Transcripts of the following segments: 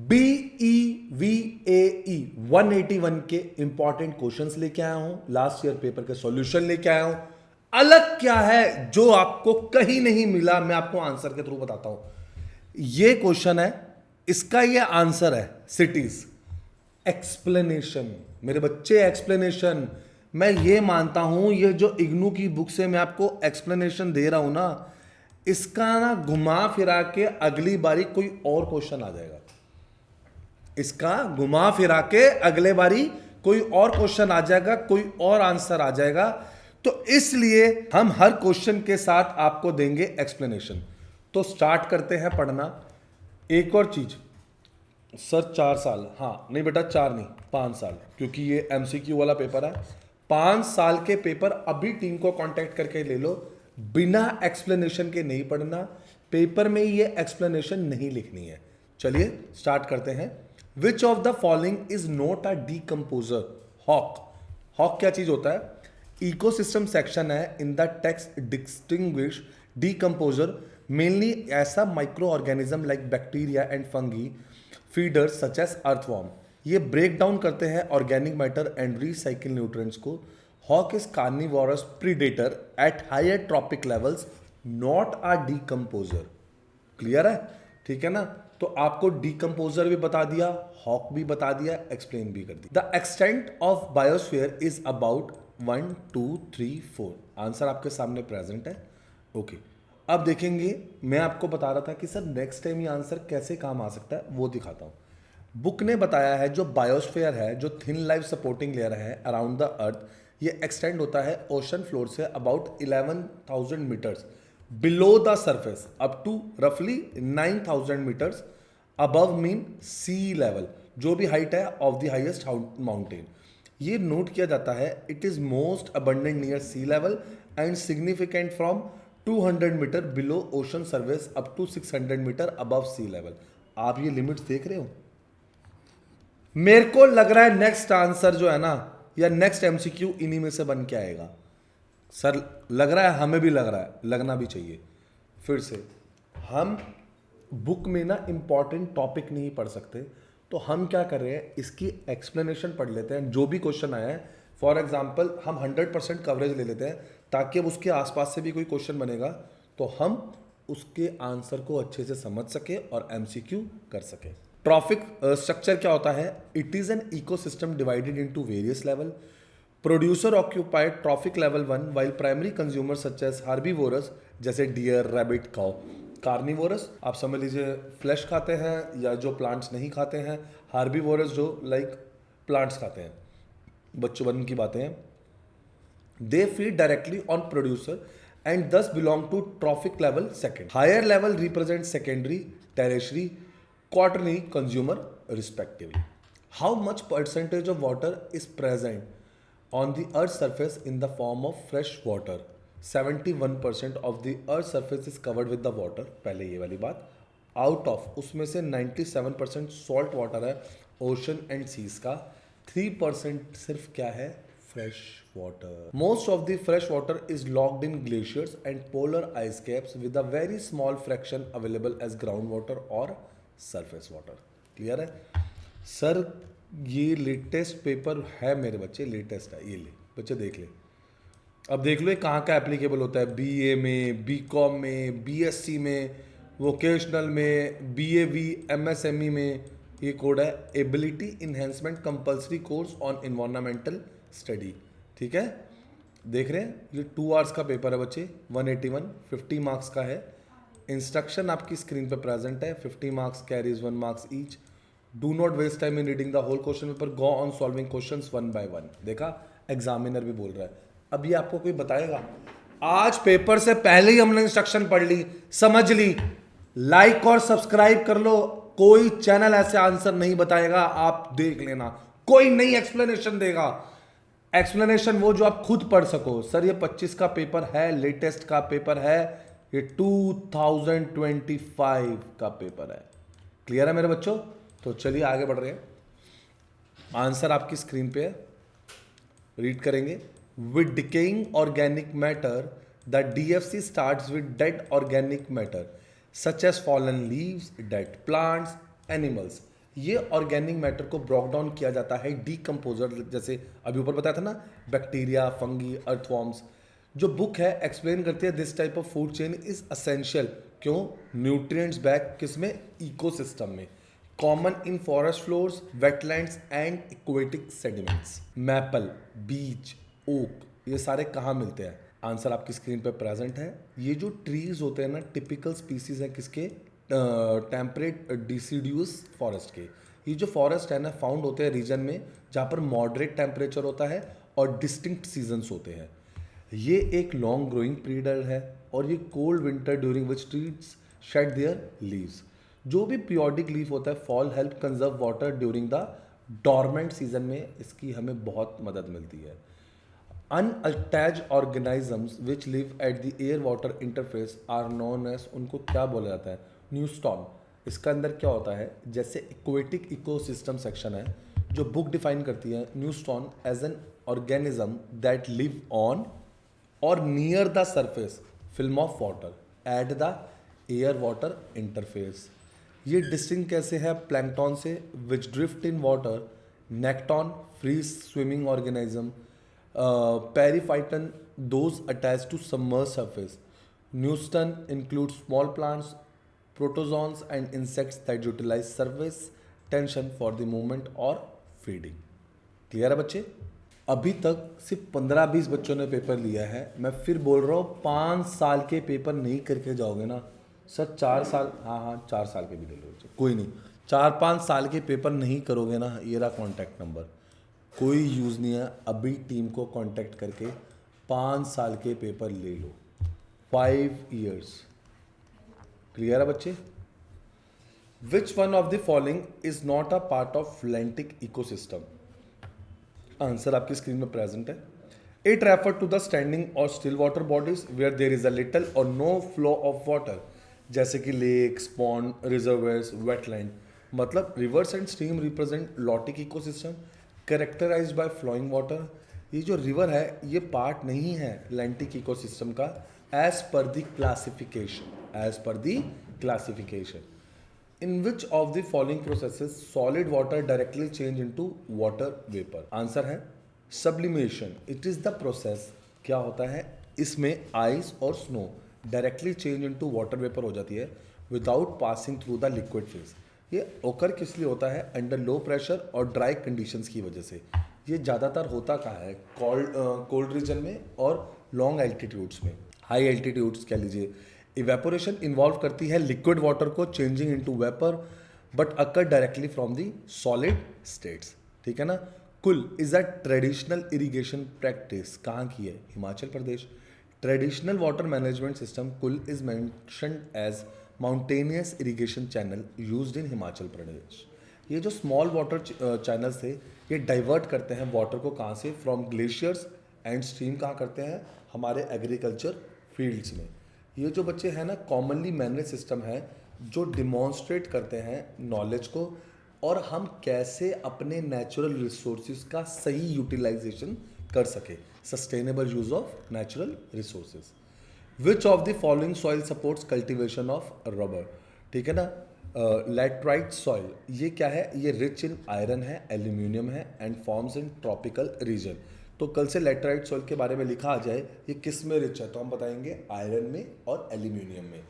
BEVAE 181 के important questions लेके आया हूं, लास्ट ईयर पेपर के सॉल्यूशन लेके आया हूं। अलग क्या है जो आपको कहीं नहीं मिला, मैं आपको आंसर के थ्रू बताता हूं। ये क्वेश्चन है, इसका ये आंसर है सिटीज। एक्सप्लेनेशन मेरे बच्चे, एक्सप्लेनेशन। मैं ये मानता हूं ये जो इग्नू की बुक से मैं आपको एक्सप्लेनेशन दे रहा हूं ना, इसका ना घुमा फिरा के अगली बारी कोई और क्वेश्चन आ जाएगा। इसका घुमा फिरा के अगले बारी कोई और क्वेश्चन आ जाएगा, कोई और आंसर आ जाएगा। तो इसलिए हम हर क्वेश्चन के साथ आपको देंगे एक्सप्लेनेशन। तो स्टार्ट करते हैं पढ़ना। एक और चीज सर, 4 साल, हाँ नहीं बेटा 4 नहीं 5 साल, क्योंकि ये एमसीक्यू वाला पेपर है। 5 साल के पेपर अभी टीम को कांटेक्ट करके ले लो। बिना एक्सप्लेनेशन के नहीं पढ़ना, पेपर में ये एक्सप्लेनेशन नहीं लिखनी है। चलिए स्टार्ट करते हैं। Which of the following is not a decomposer? Hawk. Hawk क्या चीज होता है? इकोसिस्टम सेक्शन है in the text distinguish decomposer mainly ऐसा micro organism like bacteria and fungi feeders such as earthworm. ये ब्रेक डाउन करते हैं organic matter and recycle nutrients को। Hawk is carnivorous predator at higher trophic levels, not a decomposer. Clear है? ठीक है ना? तो आपको डीकंपोजर भी बता दिया, हॉक भी बता दिया, एक्सप्लेन भी कर दिया। The extent of biosphere is about 1 2 3 4। Answer आपके सामने प्रेजेंट है। ओके, अब देखेंगे। मैं आपको बता रहा था कि सर नेक्स्ट टाइम ये आंसर कैसे काम आ सकता है, वो दिखाता हूं। बुक ने बताया है जो बायोस्फीयर है, जो थिन लाइफ सपोर्टिंग लेयर है अराउंड द अर्थ, ये एक्सटेंड होता है ओशन फ्लोर से about 11,000 meters below the surface up to रफली 9,000 meters above mean sea level, जो भी हाइट है ऑफ द हाइएस्ट माउंटेन। ये नोट किया जाता है it is most abundant near sea level and significant from 200 meter below ocean surface up to 600 meter above sea level. आप ये limits देख रहे हो? मेरे को लग रहा है नेक्स्ट आंसर जो है ना, या नेक्स्ट एमसीक्यू इन्हीं में से बन के आएगा। सर लग रहा है, हमें भी लग रहा है, लगना भी चाहिए। फिर से हम बुक में ना इंपॉर्टेंट टॉपिक नहीं पढ़ सकते, तो हम क्या कर रहे हैं, इसकी एक्सप्लेनेशन पढ़ लेते हैं। जो भी क्वेश्चन आया है, फॉर एग्जाम्पल हम 100% कवरेज ले लेते हैं, ताकि अब उसके आसपास से भी कोई क्वेश्चन बनेगा तो हम उसके आंसर को अच्छे से समझ सके और एमसीक्यू कर सके। ट्रॉफिक स्ट्रक्चर क्या होता है? It is an ecosystem divided into various level. Producer occupied trophic level 1 while primary consumer such as herbivorous जैसे डियर, रैबिट, काउ। कार्निवोरस आप समझ लीजिए फ्लैश खाते हैं या जो प्लांट्स नहीं खाते हैं। हार्बीवोरस जो लाइक प्लांट्स खाते हैं। बच्चों की बातें हैं। They feed directly on producer and thus belong to trophic level second. Higher level represent secondary, tertiary, quaternary consumer respectively. How much percentage of water is present on the earth's surface in the form of fresh water? 71% of the earth's surface is covered with the water। पहले ये वाली बात। Out of उसमें से 97% salt water है ocean and seas का। 3% सिर्फ क्या है? Fresh water. Most of the fresh water is locked in glaciers and polar ice caps with a very small fraction available as ground water और surface water. Clear है? Sir ये latest paper है मेरे बच्चे, लेटेस्ट है, ये ले बच्चे देख ले। अब देख लो ये कहाँ का एप्लीकेबल होता है। बीए में, बीकॉम में, बीएससी में, वोकेशनल में, बीएवी, एमएसएमई में। ये कोड है ability enhancement compulsory course on environmental study. ठीक है, देख रहे हैं? ये 2 आवर्स का पेपर है बच्चे। 181 50 मार्क्स का है। इंस्ट्रक्शन आपकी स्क्रीन पर प्रेजेंट है। 50 marks carries 1 marks each. Do not waste time in reading the whole question paper. Go on solving questions one by one। देखा, एग्जामिनर भी बोल रहा है। अब ये आपको कोई बताएगा? आज पेपर से पहले ही हमने इंस्ट्रक्शन पढ़ ली, समझ ली। लाइक और सब्सक्राइब कर लो। कोई चैनल ऐसे आंसर नहीं बताएगा, आप देख लेना। कोई नई एक्सप्लेनेशन देगा। एक्सप्लेनेशन वो जो आप खुद पढ़ सको। सर ये 25 का पेपर है, लेटेस्ट का पेपर है, ये 2025 का पेपर है। क्लियर है मेरे बच्चों? तो चलिए आगे बढ़ रहे हैं। आंसर आपकी स्क्रीन पे है, रीड करेंगे। With decaying organic matter the DFC starts with dead organic matter such as fallen leaves, dead plants, animals. ये ऑर्गेनिक मैटर को ब्रोक डाउन किया जाता है डीकम्पोजर, जैसे अभी ऊपर बताया था ना, बैक्टीरिया, फंगी, अर्थवॉर्म्स। जो बुक है एक्सप्लेन करती है this type of food chain is essential. क्यों? न्यूट्रिएंट्स बैक किसमें? इकोसिस्टम में। Common in forest floors, wetlands and aquatic sediments. Maple, beech, oak, ये सारे कहाँ मिलते हैं? आंसर आपकी स्क्रीन पे प्रेजेंट है। ये जो ट्रीज होते हैं ना, टिपिकल स्पीसीज हैं किसके? टेम्परेट डिसीड्यूस फॉरेस्ट के। ये जो फॉरेस्ट है ना, फाउंड होते हैं रीजन में जहाँ पर मॉडरेट टेम्परेचर होता है और डिस्टिंक्ट सीजन्स होते हैं। ये एक लॉन्ग ग्रोइंग पीरियड है और ये cold winter during which trees shed their leaves. जो भी पीरियोडिक लीफ होता है, fall help conserve water during the dormant season में, इसकी हमें बहुत मदद मिलती है। Unattached organisms which live at the air water interface are known as, उनको क्या बोला जाता है? न्यूस्टॉर्म। इसका अंदर क्या होता है? जैसे इक्वेटिक इकोसिस्टम सेक्शन है जो बुक डिफाइन करती है neuston as an organism that live on or near the surface film of water at the air water interface. ये डिस्टिंग कैसे है प्लैंक्टन से? Which drift in water, nekton free swimming organism, periphyton those attached to submerged surface. Newton includes small plants, protozoans and insects that utilize surface tension for the movement or feeding. Clear है बच्चे? अभी तक सिर्फ 15-20 बच्चों ने paper लिया है। मैं फिर बोल रहा हूँ 5 साल के पेपर नहीं करके जाओगे ना सर, 4 साल, हाँ 4 साल के भी ले लो, कोई नहीं, 4-5 साल के पेपर नहीं करोगे ना, ये रहा कॉन्टैक्ट नंबर, कोई यूज़ नहीं है। अभी टीम को कांटेक्ट करके 5 साल के पेपर ले लो, 5 years। क्लियर है बच्चे? Which one of the following is not a part of lentic ecosystem? Answer आपकी स्क्रीन में प्रेजेंट है। It refer to the standing or still water bodies where there is a little or no flow of water, जैसे कि lakes, pond, reservoirs, wetland. मतलब rivers and stream represent lotic ecosystem characterized by flowing water. ये जो river है ये part नहीं है lentic ecosystem का as per the classification. In which of the following processes solid water directly change into water vapour? Answer है sublimation. It is the process, क्या होता है इसमें आइस और snow directly change into water vapour हो जाती है without passing through the liquid phase. ये ओकर किस लिए होता है? अंडर लो प्रेशर और ड्राई कंडीशंस की वजह से। ये ज़्यादातर होता कहाँ है? कोल्ड रीजन में और लॉन्ग एल्टीट्यूड्स में। हाई एल्टीट्यूड्स कह लीजिए। इवेपोरेशन इन्वॉल्व करती है लिक्विड वाटर को changing into vapour but occur directly from the solid states. ठीक है ना? Kuhl is a traditional irrigation practice. कहाँ की है? Himachal Pradesh. Traditional water management system kuhl is mentioned as mountainous irrigation channel used in Himachal Pradesh. ये जो स्मॉल वाटर चैनल्स थे ये डाइवर्ट करते हैं वाटर को कहाँ से? फ्रॉम ग्लेशियर्स एंड स्ट्रीम कहाँ करते हैं? हमारे एग्रीकल्चर फील्ड्स में। ये जो बच्चे हैं ना, कॉमनली मैनेज सिस्टम है जो डिमॉन्स्ट्रेट करते हैं नॉलेज को और हम कैसे अपने नेचुरल रिसोर्सेज का सही यूटिलाइजेशन कर सके, sustainable use of natural resources. Which of the following soil supports cultivation of rubber? ठीक है ना? लैटराइट सॉइल, ये क्या है? ये रिच इन आयरन है, एल्यूमिनियम है and forms in tropical region. तो कल से लैटराइट सॉइल के बारे में लिखा आ जाए ये किस में रिच है, तो हम बताएंगे आयरन में और एल्यूमिनियम में।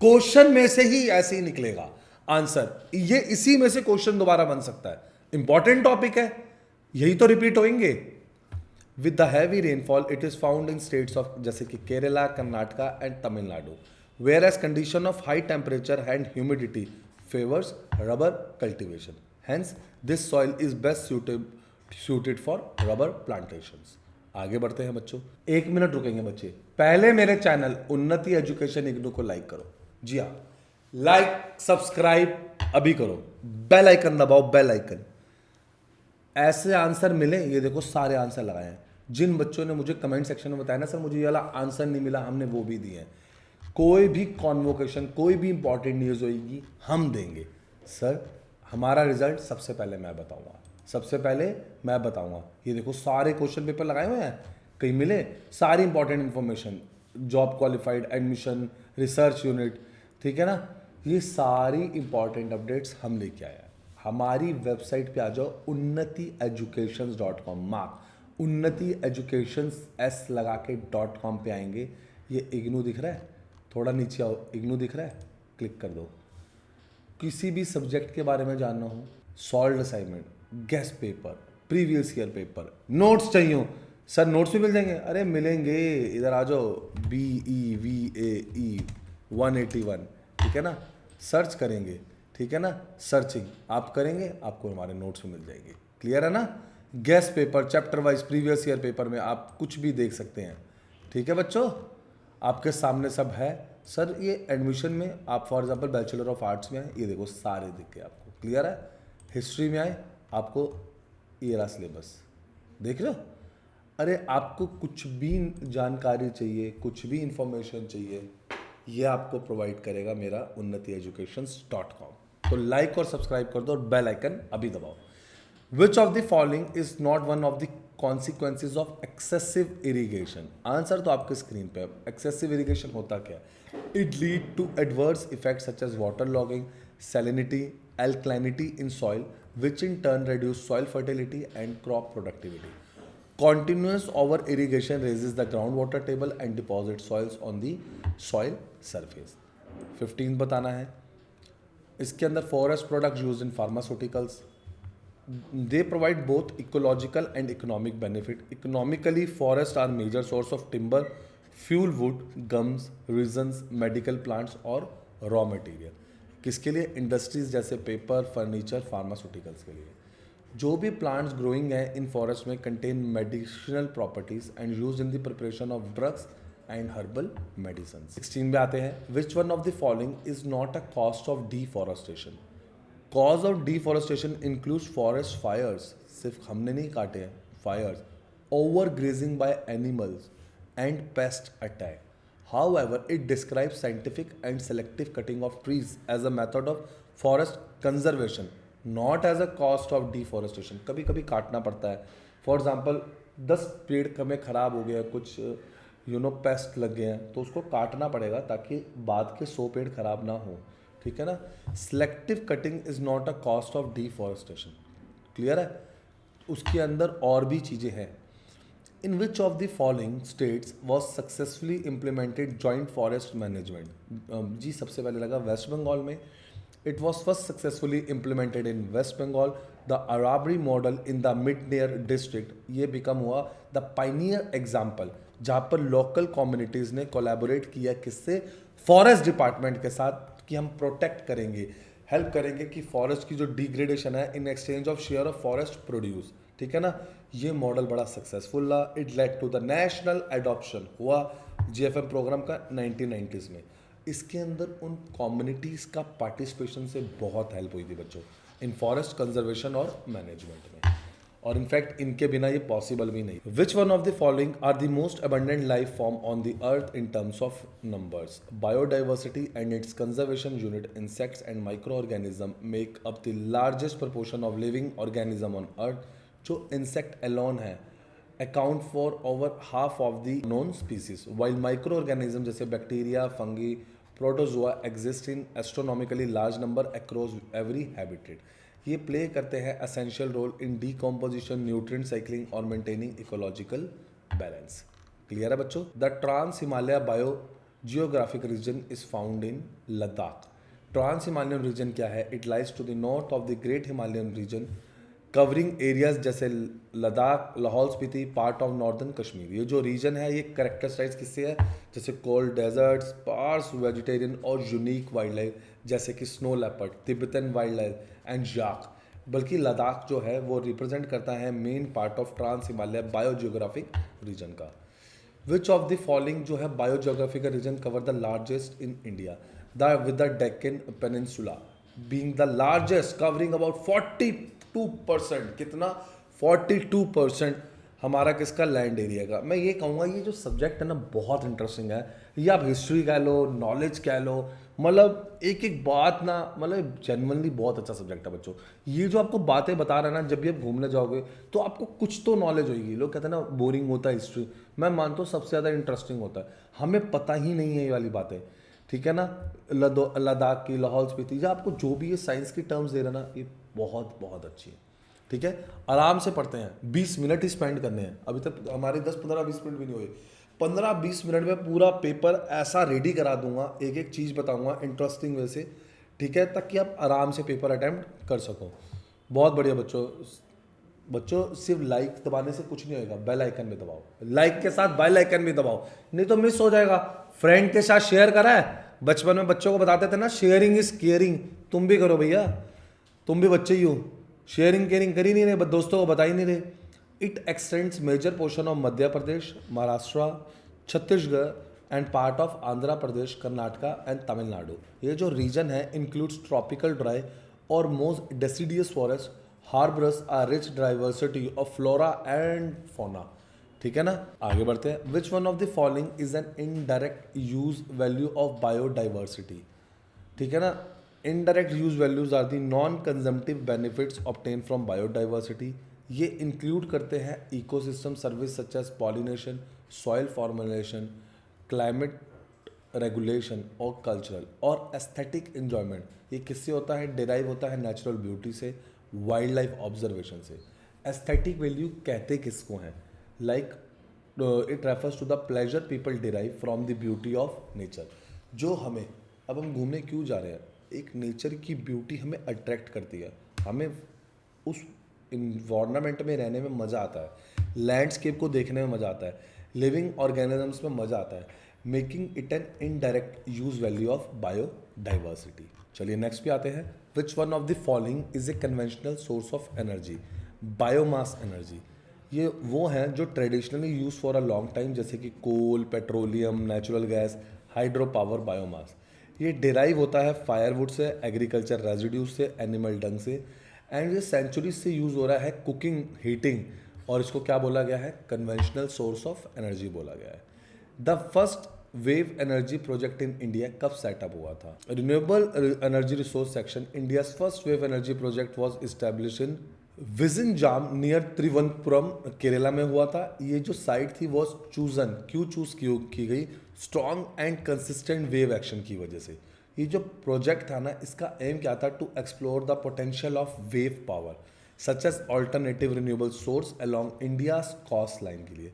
क्वेश्चन में से ही ऐसे ही निकलेगा आंसर, ये इसी में से क्वेश्चन दोबारा बन सकता है। इंपॉर्टेंट टॉपिक है, यही तो रिपीट होंगे। With the heavy rainfall it is found in states of जैसे कि Kerala, Karnataka and Tamil Nadu, whereas condition of high temperature and humidity favours rubber cultivation. Hence this soil is best suited for rubber plantations। आगे बढ़ते हैं बच्चों, 1 minute रुकेंगे बच्चे। पहले मेरे चैनल उन्नति एजुकेशन इग्नू को लाइक करो। जी हाँ, लाइक सब्सक्राइब अभी करो, बेल आइकन दबाओ, बेल आइकन। ऐसे आंसर मिले, ये देखो सारे आंसर लगाए हैं। जिन बच्चों ने मुझे कमेंट सेक्शन में बताया ना सर मुझे ये वाला आंसर नहीं मिला, हमने वो भी दिए हैं। कोई भी कॉन्वोकेशन, कोई भी इंपॉर्टेंट न्यूज़ होगी हम देंगे सर। हमारा रिजल्ट सबसे पहले मैं बताऊंगा, सबसे पहले मैं बताऊंगा। ये देखो सारे क्वेश्चन पेपर लगाए हुए हैं, कहीं मिले सारी important information, job qualified, admission, research unit, ठीक है ना? ये सारी इंपॉर्टेंट अपडेट्स हम लेके आए हैं। हमारी वेबसाइट पे आ जाओ unnatieducations.com, मार्क उन्नति एजुकेशन एस लगा के .com पे आएंगे। ये इग्नू दिख रहा है, थोड़ा नीचे आओ, इग्नू दिख रहा है, क्लिक कर दो। किसी भी सब्जेक्ट के बारे में जानना हो, solve assignment, guest paper, previous year paper, notes चाहिए हो, सर नोट्स भी मिल जाएंगे, अरे मिलेंगे, इधर आ जाओ BEVAE 181, ठीक है ना, सर्च करेंगे, ठीक है ना, सर्चिंग आप करेंगे आपको हमारे नोट्स में मिल जाएंगे। क्लियर है ना? Guest paper, chapter wise, previous year paper में आप कुछ भी देख सकते हैं। ठीक है बच्चों, आपके सामने सब है। सर ये एडमिशन में आप for example bachelor of arts में आए, ये देखो सारे दिख गए आपको। क्लियर है? हिस्ट्री में आए, आपको ये रहा सिलेबस, देख रहे हो? अरे आपको कुछ भी जानकारी चाहिए, कुछ भी इंफॉर्मेशन चाहिए, ये आपको प्रोवाइड करेगा मेरा unnatieducations.com। तो लाइक और सब्सक्राइब कर दो और बेल आइकन अभी दबाओ। विच of the following is not one of the consequences of excessive irrigation? Answer तो आपके स्क्रीन पे है। एक्सेसिव इरीगेशन होता क्या है? It lead to adverse effects such as water logging, salinity, alkalinity in soil, which in turn reduce soil fertility and crop productivity. Continuous over irrigation raises the groundwater table and deposits soils on the soil surface. 15 बताना है। इसके अंदर forest products used in pharmaceuticals, they provide both ecological and economic benefit. Economically, forests are major source of timber, fuel wood, gums, resins, medical plants और raw material. किसके लिए? Industries जैसे paper, furniture, pharmaceuticals के लिए। जो भी plants growing हैं in forest में contain medicinal properties and use in the preparation of drugs and herbal medicine. 16 में आते हैं। Which one of the following is not a cost of deforestation? Cause of deforestation includes forest fires, सिर्फ हमने नहीं काटे हैं, fires, over grazing by animals and pest attack. However, it describes scientific and selective cutting of trees as a method of forest conservation, not as a cost of deforestation. कभी कभी काटना पड़ता है। फॉर एग्जाम्पल 10 पेड़ हमें खराब हो गया, कुछ पेस्ट लग गए हैं, तो उसको काटना पड़ेगा ताकि बाद के 100 पेड़ खराब ना हो। ठीक है ना? Selective cutting is not a cost of deforestation. Clear है? उसके अंदर और भी चीज़ें हैं। In which of the following states was successfully implemented joint forest management? जी सबसे पहले लगा वेस्ट बंगाल में। It was first successfully implemented in West Bengal. The Arabri model in the Mid-Nair district, ये become हुआ the pioneer example जहाँ पर local communities ने collaborate किया किससे? Forest department के साथ कि हम protect करेंगे, हेल्प करेंगे कि फॉरेस्ट की जो डिग्रेडेशन है in exchange of share of forest produce. ठीक है ना? ये मॉडल बड़ा सक्सेसफुल रहा। It led to the national adoption हुआ GFM प्रोग्राम का 1990s में। इसके अंदर उन कम्युनिटीज़ का पार्टिसिपेशन से बहुत हेल्प हुई थी बच्चों इन फॉरेस्ट कंजर्वेशन और मैनेजमेंट में, और इनफैक्ट इनके बिना ये पॉसिबल भी नहीं। Which one of the following are the most abundant life form on the earth in terms of numbers? Biodiversity and its conservation unit, insects and micro organism make up the largest proportion of living organism on earth. जो insect alone है account for over half of the known species, while micro organism जैसे bacteria, fungi, protozoa exist in astronomically large number across every habitat. ये play करते हैं essential role in decomposition, nutrient cycling और maintaining ecological balance. Clear है बच्चों? The Trans Himalaya biogeographic region is found in Ladakh. Trans Himalayan region क्या है? It lies to the north of the great Himalayan region covering areas जैसे Ladakh, Lahaul Spiti, part of northern Kashmir. ये जो region है ये करेक्टराइज किससे है? जैसे कोल्ड डेजर्ट्स, स्पार्स वेजिटेरियन और यूनिक वाइल्ड लाइफ जैसे कि snow leopard, Tibetan wildlife and yak. बल्कि लद्दाख जो है वो रिप्रेजेंट करता है main part of trans Himalaya biogeographic region का। विच ऑफ द फॉलोइंग जो है biogeographic region cover the largest in India? With the Deccan peninsula being the largest covering about 42%। कितना? 42% हमारा किसका? लैंड एरिया का। मैं ये कहूँगा ये जो सब्जेक्ट है ना बहुत इंटरेस्टिंग है। ये आप हिस्ट्री कह लो, नॉलेज कह लो, मतलब एक एक बात ना, मतलब जेन्युइनली बहुत अच्छा सब्जेक्ट है बच्चों। ये जो आपको बातें बता रहा है ना, जब भी आप घूमने जाओगे तो आपको कुछ तो नॉलेज होगी। लोग कहते हैं ना बोरिंग होता है हिस्ट्री, मैं मानता हूँ सबसे ज़्यादा इंटरेस्टिंग होता है। हमें पता ही नहीं है ये वाली बातें। ठीक है ना? लद्दाख की, लाहौल स्पीति, या आपको जो भी ये साइंस की टर्म्स दे रहा ना, ये बहुत बहुत अच्छी है। ठीक है, आराम से पढ़ते हैं, 20 मिनट ही स्पेंड करने हैं। अभी तक हमारे 10-15-20 मिनट भी नहीं हुए, 15-20 मिनट में पूरा पेपर ऐसा रेडी करा दूंगा, एक एक चीज़ बताऊंगा इंटरेस्टिंग वे से। ठीक है, ताकि आप आराम से पेपर अटेम्प्ट कर सको। बहुत बढ़िया बच्चों। बच्चों सिर्फ लाइक दबाने से कुछ नहीं होगा, बेल आइकन भी दबाओ, लाइक के साथ बेल आइकन भी दबाओ, नहीं तो मिस हो जाएगा। फ्रेंड के साथ शेयर करा है, बचपन में बच्चों को बताते थे ना, शेयरिंग इज केयरिंग। तुम भी करो भैया, तुम भी बच्चे ही हो, शेयरिंग केयरिंग कर ही नहीं रहे, दोस्तों को बता ही नहीं रहे। It extends major portion of Madhya Pradesh, Maharashtra, Chhattisgarh and part of Andhra Pradesh, Karnataka and Tamil Nadu. ये जो रीजन है इंक्लूड्स ट्रॉपिकल ड्राई और most deciduous forest, harbours are rich diversity of flora and fauna. ठीक है ना, आगे बढ़ते हैं। Which one of the following is an indirect use value of biodiversity. ठीक है ना, indirect use values are the non consumptive benefits obtain from biodiversity. ये इंक्लूड करते हैं ecosystem service such as pollination, soil formulation, climate regulation और cultural और aesthetic enjoyment. ये किससे होता है? डिराइव होता है नेचुरल ब्यूटी से, वाइल्ड लाइफ ऑब्जर्वेशन से। एस्थेटिक वैल्यू कहते किसको हैं? Like it refers to the pleasure people derive from the beauty of nature. जो हमें, अब हम घूमने क्यों जा रहे हैं? एक नेचर की ब्यूटी हमें अट्रैक्ट करती है, हमें उस इन्वायरमेंट में रहने में मज़ा आता है, लैंडस्केप को देखने में मज़ा आता है, लिविंग ऑर्गेनिजम्स में मज़ा आता है, making it an indirect use value of biodiversity. चलिए नेक्स्ट पे आते हैं। Which one of the following is a conventional source of energy? Biomass energy. ये वो हैं जो traditionally use for a long time, जैसे कि coal, petroleum, natural gas, hydro power, biomass. ये डिराइव होता है फायरवुड से, एग्रीकल्चर रेजिड्यूज से, एनिमल डंग से, एंड ये सेंचुरीज से यूज हो रहा है कुकिंग, हीटिंग, और इसको क्या बोला गया है? कन्वेंशनल सोर्स ऑफ एनर्जी बोला गया है। The first wave energy project in India कब सेटअप हुआ था? Renewable energy resource section, India first wave energy project was establish in Vizhinjam near Thiruvananthapuram, Kerala में हुआ था। ये जो साइट थी वो चूजन, क्यों चूज की गई? Strong and consistent wave action की वजह से। ये जो प्रोजेक्ट था ना, इसका एम क्या था? To explore the potential of wave power such as alternative renewable source along India's coast line के लिए।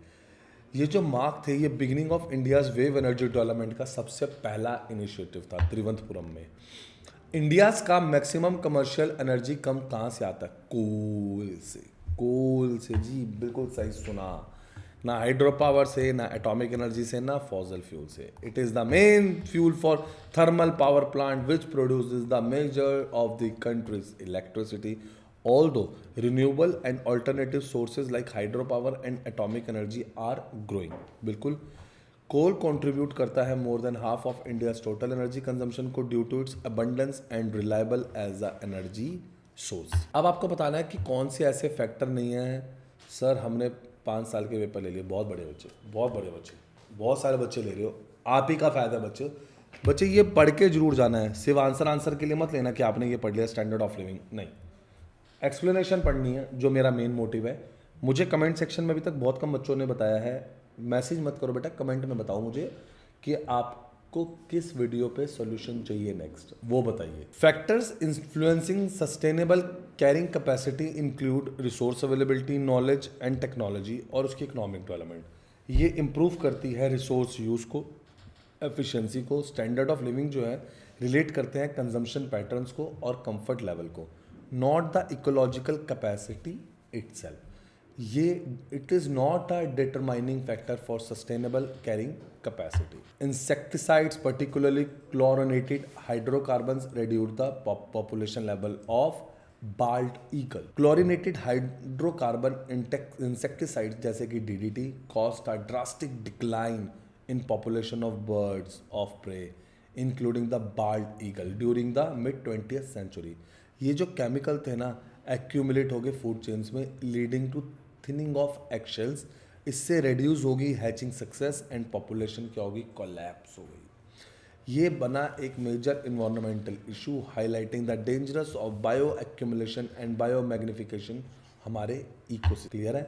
ये जो मार्क थे, ये beginning of India's wave energy development का सबसे पहला इनिशिएटिव था त्रिवंतपुरम में। इंडियाज का मैक्सिमम कमर्शियल एनर्जी कम कहाँ से आता है? कोल से। कोल से जी, बिल्कुल सही सुना। ना हाइड्रो पावर से, ना एटॉमिक एनर्जी से, ना फॉसिल फ्यूल से। It is the main fuel for thermal power plant which produces the measure of the countries electricity. Although renewable and alternative sources like hydropower and atomic energy are growing, बिल्कुल। कोल contribute करता है more than half of India's total energy consumption को due to its abundance and reliable as a energy source. अब आपको बताना है कि कौन से ऐसे फैक्टर नहीं है। सर हमने 5 साल के पेपर ले लिए, बहुत बड़े बच्चे, बहुत बड़े बच्चे, बहुत सारे बच्चे ले रहे हो, आप ही का फायदा है बच्चे ये पढ़ के जरूर जाना है। सिर्फ आंसर के लिए मत लेना कि आपने ये पढ़ लिया स्टैंडर्ड ऑफ लिविंग, नहीं, एक्सप्लेनेशन पढ़नी है, जो मेरा मेन मोटिव है। मुझे कमेंट सेक्शन में अभी तक बहुत कम बच्चों ने बताया है, मैसेज मत करो बेटा, कमेंट में बताओ मुझे कि आपको किस वीडियो पे सॉल्यूशन चाहिए नेक्स्ट, वो बताइए। Factors influencing sustainable carrying capacity include resource availability, knowledge and technology और उसकी इकोनॉमिक डेवलपमेंट। ये इम्प्रूव करती है रिसोर्स यूज़ को, एफिशिएंसी को। स्टैंडर्ड ऑफ लिविंग जो है रिलेट करते हैं कंजम्पशन पैटर्न्स को और कंफर्ट लेवल को, not the ecological capacity itself. ये it is not a determining factor for sustainable carrying capacity. Insecticides particularly chlorinated hydrocarbons reduce the population level of bald eagle. Chlorinated hydrocarbon insecticides जैसे कि DDT caused a drastic decline in population of birds of prey including the bald eagle during the mid 20th century. ये जो chemical थे ना, accumulate हो गए food chains में, leading to thinning of eggshells. इससे रिड्यूस होगी हैचिंग सक्सेस एंड पॉपुलेशन क्या होगी? कोलैप्स हो गई। ये बना एक major environmental issue highlighting the dangerous of bio accumulation and bio magnification हमारे इकोसिस्टम। क्लियर है?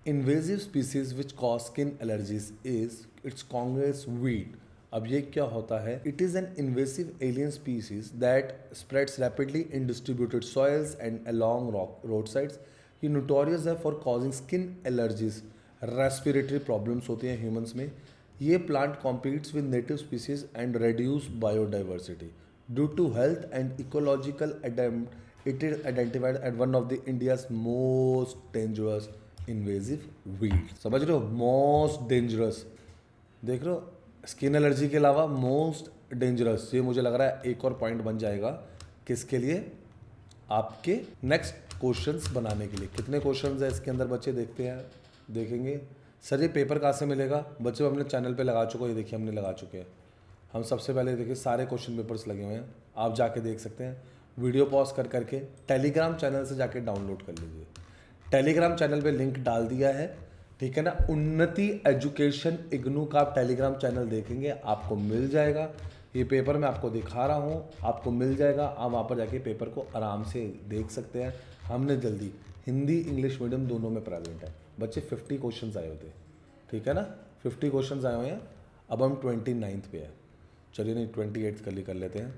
Invasive species which cause skin allergies is its congress weed, अब ये क्या होता है, it is an invasive alien species that spreads rapidly in distributed soils and along road sides. ये notorious है for causing skin allergies, respiratory problems होती हैं humans में। ये plant competes with native species and reduce biodiversity due to health and ecological adept. It is identified at one of the India's most dangerous invasive weed. समझ रहे हो, most dangerous, देख रहे हो, स्किन एलर्जी के अलावा मोस्ट डेंजरस। ये मुझे लग रहा है एक और पॉइंट बन जाएगा किसके लिए, आपके नेक्स्ट क्वेश्चंस बनाने के लिए। कितने क्वेश्चंस है इसके अंदर बच्चे, देखते हैं, देखेंगे। सर ये पेपर कहाँ से मिलेगा बच्चे, हम अपने चैनल पे लगा चुके हैं, ये देखिए हमने लगा चुके हैं। हम सबसे पहले देखिए सारे क्वेश्चन पेपर्स लगे हुए हैं, आप जाके देख सकते हैं। वीडियो पॉज कर करके टेलीग्राम चैनल से जाके डाउनलोड कर लीजिए। टेलीग्राम चैनल पे लिंक डाल दिया है, ठीक है ना। उन्नति एजुकेशन इग्नू का आप टेलीग्राम चैनल देखेंगे, आपको मिल जाएगा। ये पेपर मैं आपको दिखा रहा हूँ, आपको मिल जाएगा। आप वहाँ पर जाके पेपर को आराम से देख सकते हैं। हमने जल्दी हिंदी इंग्लिश मीडियम दोनों में प्रेजेंट है बच्चे। 50 क्वेश्चन आए होते, ठीक है ना, 50 क्वेश्चन आए हुए हैं। अब हम 29th पे है, चलिए नहीं 28th कर लेते हैं।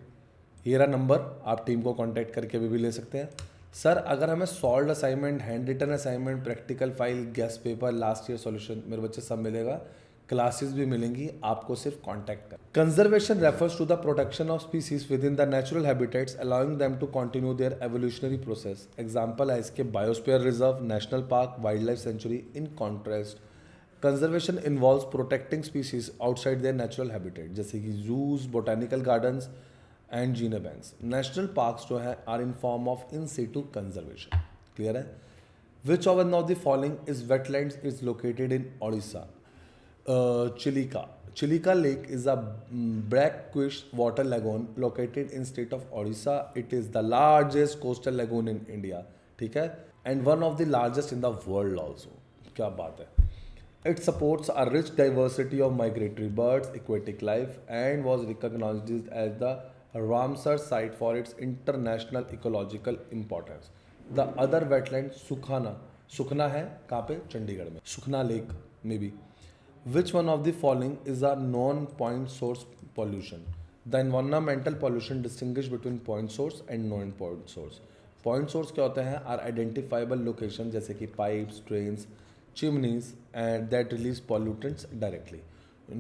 ये रहा नंबर, आप टीम को कांटेक्ट करके भी ले सकते हैं। सर अगर हमें solve assignment, hand written assignment, practical file, guest paper, last year solution, मेरे बच्चे सब मिलेगा, क्लासेस भी मिलेंगी, आपको सिर्फ कांटेक्ट कर। Conservation refers to the protection of species within the natural habitats allowing them to continue their evolutionary process. Example है इसके biosphere reserve, national park, wildlife sanctuary. In contrast conservation involves protecting species outside their natural habitat, जैसे कि zoos, botanical gardens and gene banks. National parks जो है are in form of in situ conservation. Clear है। Which of the following is wetlands is located in Odisha. Chilika Lake is a brackish water lagoon located in state of Odisha. It is the largest coastal lagoon in India, ठीक है, and one of the largest in the world also. क्या बात है। It supports a rich diversity of migratory birds, aquatic life, and was recognized as the Ramsar site for its international ecological importance. The other wetland सुखना है कहाँ पे, चंडीगढ़ में, सुखना lake में भी। Which one of the following is a non-point source pollution? The environmental pollution distinguish between point source and non-point source. Point source क्या होते हैं, are identifiable location जैसे कि pipes, drains, chimneys and that release pollutants directly.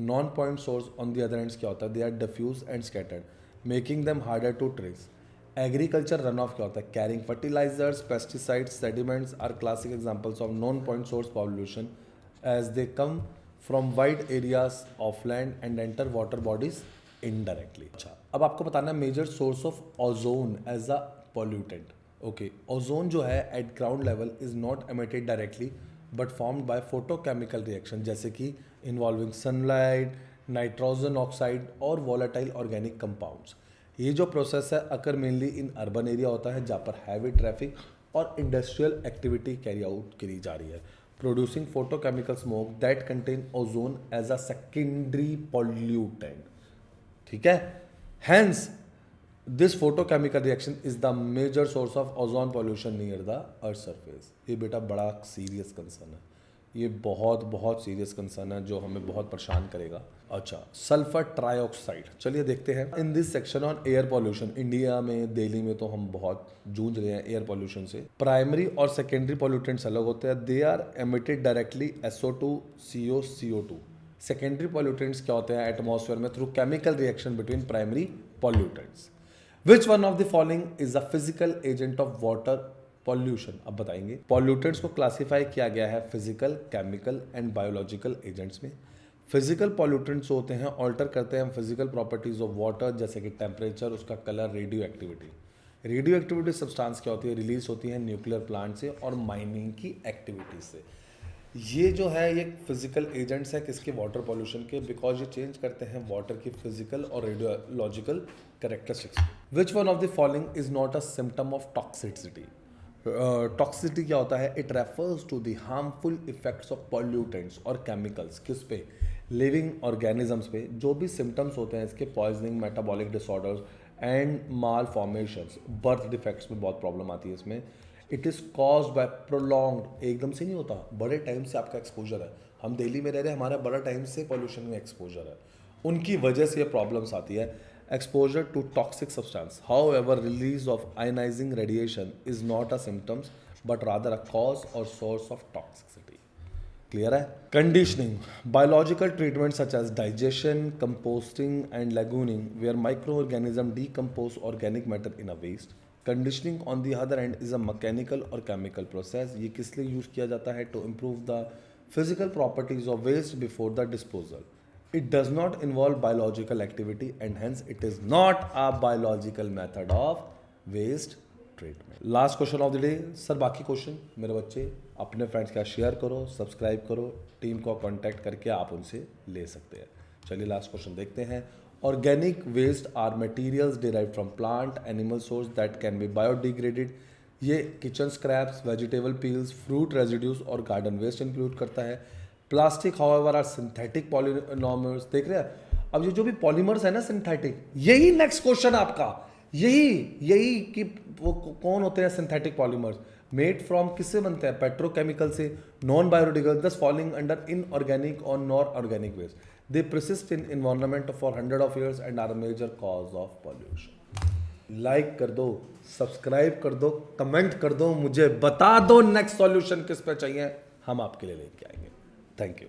Non-point source on the other hand क्या होता है, they are diffuse and scattered, making them harder to trace. Agriculture runoff क्या होता है, carrying fertilizers, pesticides, sediments are classic examples of non-point source pollution as they come from wide areas of land and enter water bodies indirectly. अच्छा, अब आपको बताना है major source of ozone as a pollutant. Okay, ozone जो है at ground level is not emitted directly but formed by photochemical reaction, जैसे कि involving sunlight, nitrogen oxide और वॉलेटाइल ऑर्गेनिक कंपाउंड्स। ये जो प्रोसेस है occur mainly in urban area होता है जहाँ पर हैवी ट्रैफिक और इंडस्ट्रियल एक्टिविटी कैरी आउट करी जा रही है, producing photochemical smoke that contain ozone as a secondary pollutant, ठीक है। Hence this photochemical reaction is the major source of ozone pollution near the earth surface. ये बेटा बड़ा सीरियस कंसर्न है, ये बहुत बहुत सीरियस कंसर्न है जो हमें बहुत परेशान करेगा। अच्छा, सल्फर ट्राइऑक्साइड, चलिए देखते हैं। In this section on air pollution, India में दिल्ली में तो हम बहुत जूझ रहे हैं एयर पॉल्यूशन से। प्राइमरी और सेकेंडरी पॉल्यूटेंट्स अलग होते हैं, they are emitted directly SO2, CO, CO2। Secondary pollutants क्या होते हैं, एटमॉस्फेयर में through chemical reaction between primary pollutants. Which one of the following is a physical agent of water pollution. अब बताएंगे। पॉल्यूटेंट्स को क्लासिफाई किया गया है physical, chemical and biological agents में। फिजिकल पॉल्यूटेंट्स होते हैं ऑल्टर करते हैं फिजिकल प्रॉपर्टीज ऑफ वाटर, जैसे कि टेम्परेचर, उसका colour, radio activity. Radio activity substance क्या होती है, रिलीज होती है न्यूक्लियर प्लांट से और माइनिंग की एक्टिविटीज से। ये जो है ये फिजिकल एजेंट्स हैं किसके, वाटर पॉल्यूशन के, बिकॉज ये चेंज करते हैं वाटर की फिजिकल और radiological characteristics. Which one of the following is not a symptom of toxicity. Toxicity क्या होता है, it refers to the harmful effects of pollutants और केमिकल्स, किस पे, लिविंग ऑर्गेनिजम्स पे। जो भी सिम्टम्स होते हैं इसके, poisoning, metabolic disorders and mall formations, birth defects में बहुत प्रॉब्लम आती है इसमें। It is caused by prolonged, एकदम से नहीं होता, बड़े टाइम से आपका एक्सपोजर है। हम दिल्ली में रह रहे हैं, हमारा बड़ा टाइम से पॉल्यूशन में एक्सपोजर है, उनकी वजह से ये प्रॉब्लम्स आती है. Exposure to toxic substance, however release of ionizing radiation is not a symptoms but rather a cause और सोर्स ऑफ टॉक्सिसिटी. क्लियर है. Conditioning, biological treatment such as digestion, composting and lagooning where micro organism decompose organic matter in a waste. Conditioning on the other end is a mechanical और chemical process. ये किस लिए use किया जाता है? To improve the physical properties of waste before the disposal. It does not involve biological activity and hence it is not a biological method of waste treatment. Last question of the day. Sir बाकी question मेरे बच्चे अपने friends के साथ share करो, subscribe करो, team को contact करके आप उनसे ले सकते हैं. चलिए लास्ट क्वेश्चन देखते हैं. Organic waste are materials derived from plant animal source that can be biodegraded. ये kitchen scraps, vegetable peels, fruit residues और गार्डन वेस्ट इंक्लूड करता है. Plastic however are synthetic polymers. देख रहे हैं अब ये जो भी पॉलीमर्स है ना सिंथेटिक, यही नेक्स्ट क्वेश्चन आपका, यही कि वो कौन होते हैं सिंथेटिक पॉलीमर्स. मेड फ्रॉम किससे बनते हैं? पेट्रोकेमिकल से, non biodegradable, thus falling under inorganic और non organic waste. They persist in environment for 100 years and are major cause of pollution. Like कर दो, सब्सक्राइब कर दो, कमेंट कर दो, मुझे बता दो नेक्स्ट सॉल्यूशन किस पे चाहिए, हम आपके लिए लेके आएंगे. Thank you.